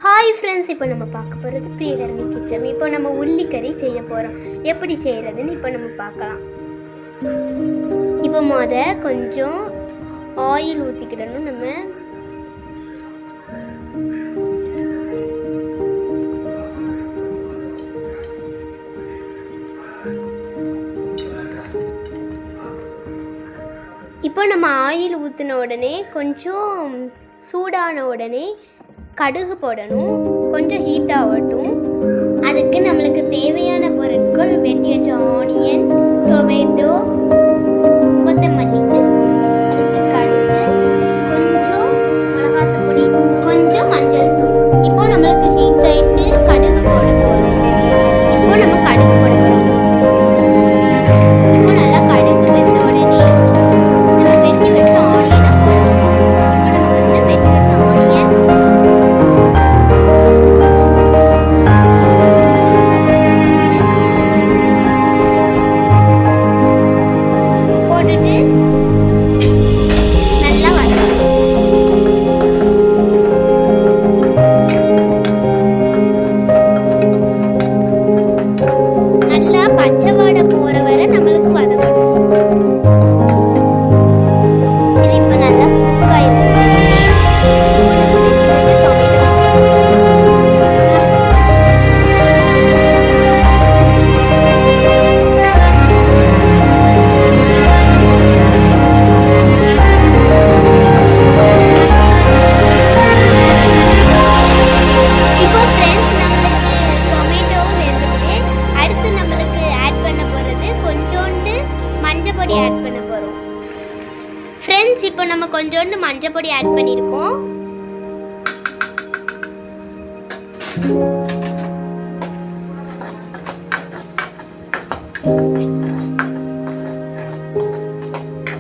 Hi friends, இப்போ நம்ம பார்க்க போகிறது பிரியதர்ஷினி கிச்சன். இப்போ நம்ம உள்ளிக்கறி செய்ய போகிறோம். எப்படி செய்கிறதுன்னு இப்போ நம்ம பார்க்கலாம். இப்போ கொஞ்சம் ஆயில் ஊற்றிக்கிடணும். நம்ம ஆயில் ஊற்றின உடனே கொஞ்சம் சூடான உடனே கடுகு போடணும். கொஞ்சம் ஹீட் ஆகட்டும். அதுக்கு நம்மளுக்கு தேவையான பொருட்கள் வெட்டி வச்ச ஆனியன், டொமேட்டோ, கொத்தமல்லி, அடுத்து கடுகு, கொஞ்சம் மிளகாத்தூள் பொடி, கொஞ்சம் மஞ்சள் தூள். இப்போ நம்மளுக்கு ஹீட் ஆகிட்டு கடுகு போட போகிறோம். இப்போ நம்ம கடுகு போட போகிறோம். இப்போ நல்லா கடுகு வெந்த உடனே நம்ம வெட்டி வச்ச ஆனியனை போடணும். வெட்டி வச்ச ஆனியன் ஆட் பண்ண போறோம். ஃப்ரெண்ட்ஸ், இப்போ நம்ம கொஞ்சோண்டு மஞ்சள் பொடி ஆட் பண்ணியிருக்கோம்.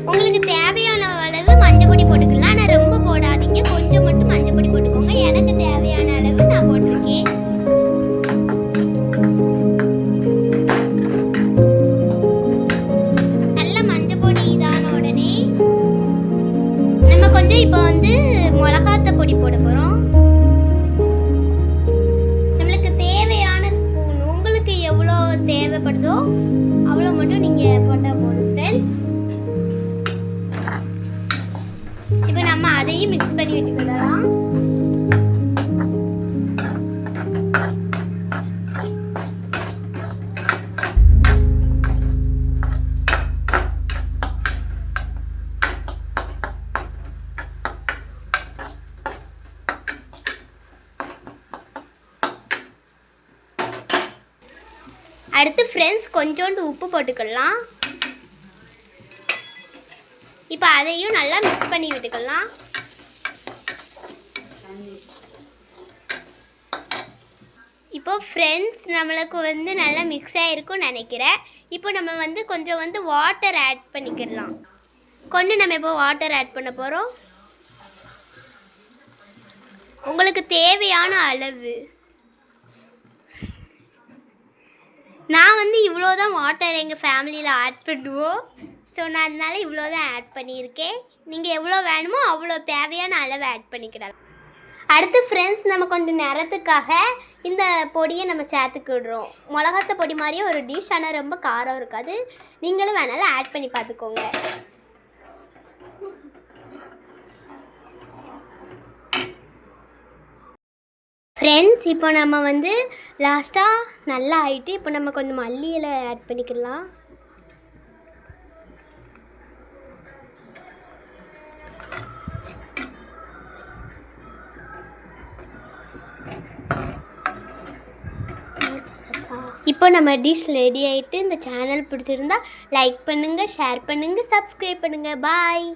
உங்களுக்கு தேவையான அளவு மஞ்சள் பொடி போட்டுக்கலாம். ஆனால் ரொம்ப போடாதீங்க, கொஞ்சம் மட்டும் மஞ்சள் பொடி போட்டுக்கோங்க. எனக்கு தேவையான அளவு நான் போட்டிருக்கேன். இப்போ மிளகாத்த பொடி போட போகிறோம். நம்மளுக்கு தேவையான ஸ்பூன், உங்களுக்கு எவ்வளோ தேவைப்படுதோ அவ்வளோ மட்டும் நீங்கள் போட்டால் போதும் ஃப்ரெண்ட்ஸ். இப்போ நம்ம அதையும் மிக்ஸ் பண்ணி விட்டுக்கலாம். அடுத்து ஃப்ரெண்ட்ஸ் கொஞ்சோண்டு உப்பு போட்டுக்கலாம். இப்போ அதையும் நல்லா மிக்ஸ் பண்ணி விட்டுக்கலாம். இப்போ ஃப்ரெண்ட்ஸ் நம்மளுக்கு நல்லா மிக்ஸ் ஆகிருக்கும்னு நினைக்கிறேன். இப்போ நம்ம கொஞ்சம் வாட்டர் ஆட் பண்ணிக்கலாம். நம்ம இப்போ வாட்டர் ஆட் பண்ண போகிறோம். உங்களுக்கு தேவையான அளவு. நான் இவ்வளோதான் வாட்டர் எங்கள் ஃபேமிலியில் ஆட் பண்ணுவோம். ஸோ நான் அதனால இவ்வளோ தான் ஆட் பண்ணியிருக்கேன். நீங்கள் எவ்வளோ வேணுமோ அவ்வளோ தேவையான அளவு ஆட் பண்ணிக்கிடலாம். அடுத்து ஃப்ரெண்ட்ஸ், நம்ம கொஞ்சம் நிறத்துக்காக இந்த பொடியை நம்ம சேர்த்துக்கிடுறோம். மிளகாத்த பொடி மாதிரியே ஒரு டிஷ், ஆனால் ரொம்ப காரம் இருக்காது. நீங்களும் வேணாலும் ஆட் பண்ணி பார்த்துக்கோங்க. ஃப்ரெண்ட்ஸ், இப்போ நம்ம லாஸ்ட்டாக நல்லா ஆகிட்டு இப்போ நம்ம கொஞ்சம் மல்லி இலை ஆட் பண்ணிக்கலாம். இப்போ நம்ம டிஷ் ரெடி ஆகிட்டு. இந்த சேனல் பிடிச்சிருந்தா லைக் பண்ணுங்கள், ஷேர் பண்ணுங்கள், சப்ஸ்கிரைப் பண்ணுங்கள். பாய்.